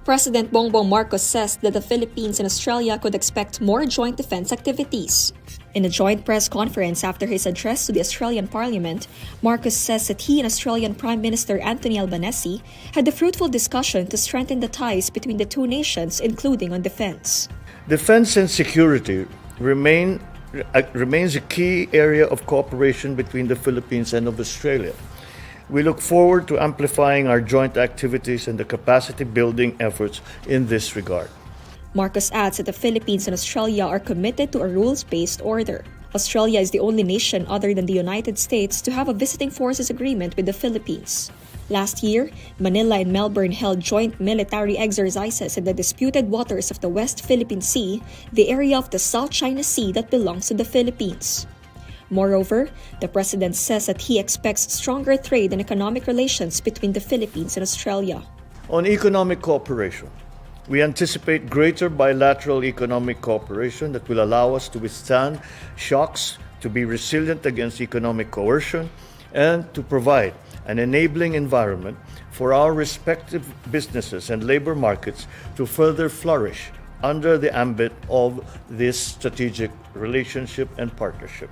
President Bongbong Marcos says that the Philippines and Australia could expect more joint defense activities. In a joint press conference after his address to the Australian Parliament, Marcos says that he and Australian Prime Minister Anthony Albanese had a fruitful discussion to strengthen the ties between the two nations, including on defense. Defense and security remains a key area of cooperation between the Philippines and of Australia. We look forward to amplifying our joint activities and the capacity-building efforts in this regard. Marcos adds that the Philippines and Australia are committed to a rules-based order. Australia is the only nation other than the United States to have a visiting forces agreement with the Philippines. Last year, Manila and Melbourne held joint military exercises in the disputed waters of the West Philippine Sea, the area of the South China Sea that belongs to the Philippines. Moreover, the president says that he expects stronger trade and economic relations between the Philippines and Australia. On economic cooperation, we anticipate greater bilateral economic cooperation that will allow us to withstand shocks, to be resilient against economic coercion, and to provide an enabling environment for our respective businesses and labor markets to further flourish under the ambit of this strategic relationship and partnership.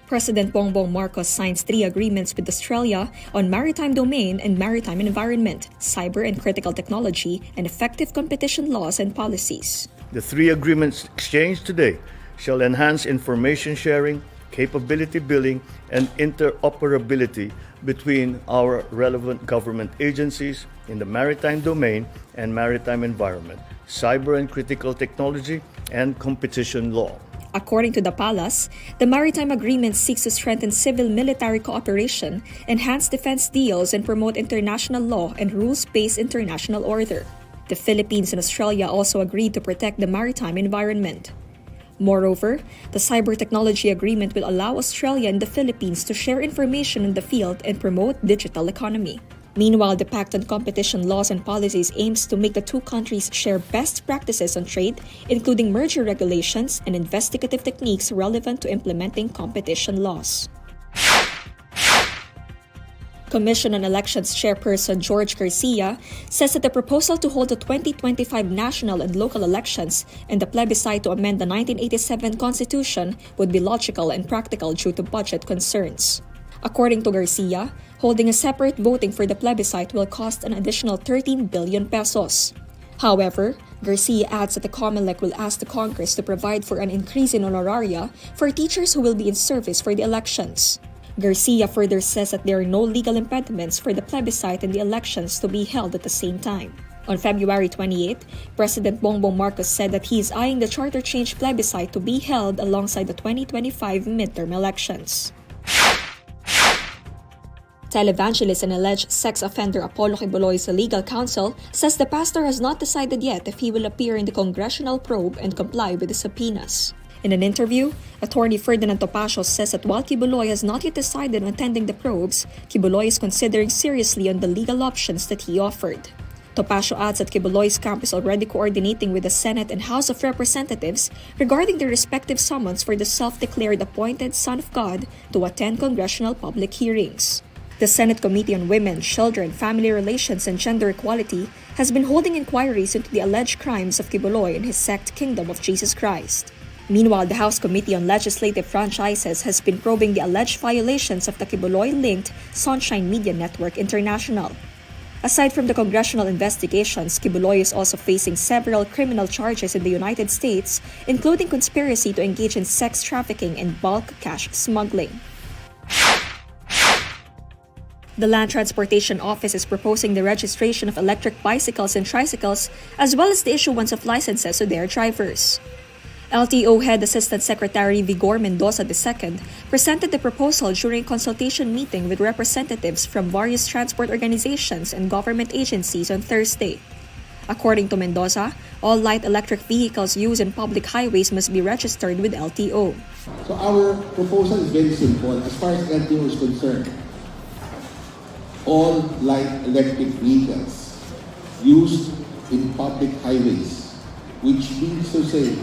President Bongbong Marcos signs 3 agreements with Australia on maritime domain and maritime environment, cyber and critical technology, and effective competition laws and policies. The 3 agreements exchanged today shall enhance information sharing, capability building, and interoperability between our relevant government agencies in the maritime domain and maritime environment, cyber and critical technology, and competition law. According to the Palace, the Maritime Agreement seeks to strengthen civil-military cooperation, enhance defense deals, and promote international law and rules-based international order. The Philippines and Australia also agreed to protect the maritime environment. Moreover, the Cyber Technology Agreement will allow Australia and the Philippines to share information in the field and promote digital economy. Meanwhile, the Pact on Competition Laws and Policies aims to make the two countries share best practices on trade, including merger regulations and investigative techniques relevant to implementing competition laws. Commission on Elections Chairperson George Garcia says that the proposal to hold the 2025 national and local elections and the plebiscite to amend the 1987 Constitution would be logical and practical due to budget concerns. According to Garcia, holding a separate voting for the plebiscite will cost an additional 13 billion pesos. However, Garcia adds that the Comelec will ask the Congress to provide for an increase in honoraria for teachers who will be in service for the elections. Garcia further says that there are no legal impediments for the plebiscite and the elections to be held at the same time. On February 28, President Bongbong Marcos said that he is eyeing the charter change plebiscite to be held alongside the 2025 midterm elections. Televangelist and alleged sex offender Apollo Quiboloy's legal counsel says the pastor has not decided yet if he will appear in the congressional probe and comply with the subpoenas. In an interview, attorney Ferdinand Topacio says that while Quiboloy has not yet decided on attending the probes, Quiboloy is considering seriously on the legal options that he offered. Topacio adds that Quiboloy's camp is already coordinating with the Senate and House of Representatives regarding their respective summons for the self-declared appointed Son of God to attend congressional public hearings. The Senate Committee on Women, Children, Family Relations, and Gender Equality has been holding inquiries into the alleged crimes of Quiboloy and his sect Kingdom of Jesus Christ. Meanwhile, the House Committee on Legislative Franchises has been probing the alleged violations of the Quiboloy-linked Sunshine Media Network International. Aside from the congressional investigations, Quiboloy is also facing several criminal charges in the United States, including conspiracy to engage in sex trafficking and bulk cash smuggling. The Land Transportation Office is proposing the registration of electric bicycles and tricycles, as well as the issuance of licenses to their drivers. LTO Head Assistant Secretary Vigor Mendoza II presented the proposal during a consultation meeting with representatives from various transport organizations and government agencies on Thursday. According to Mendoza, all light electric vehicles used in public highways must be registered with LTO. So our proposal is very simple as far as LTO is concerned. All light electric vehicles used in public highways, which means to say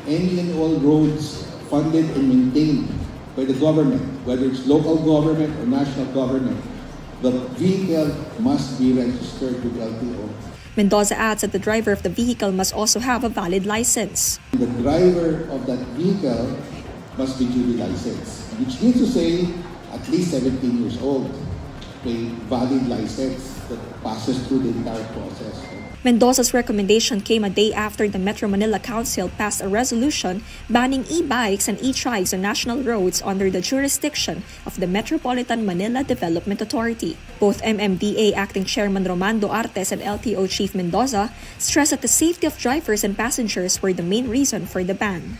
any and all roads funded and maintained by the government, whether it's local government or national government, the vehicle must be registered with LTO. Mendoza adds that the driver of the vehicle must also have a valid license. The driver of that vehicle must be duly licensed, which means to say at least 17 years old, a valid license that passes through the entire process. Mendoza's recommendation came a day after the Metro Manila Council passed a resolution banning e-bikes and e-trikes on national roads under the jurisdiction of the Metropolitan Manila Development Authority. Both MMDA Acting Chairman Romando Artes and LTO Chief Mendoza stressed that the safety of drivers and passengers were the main reason for the ban.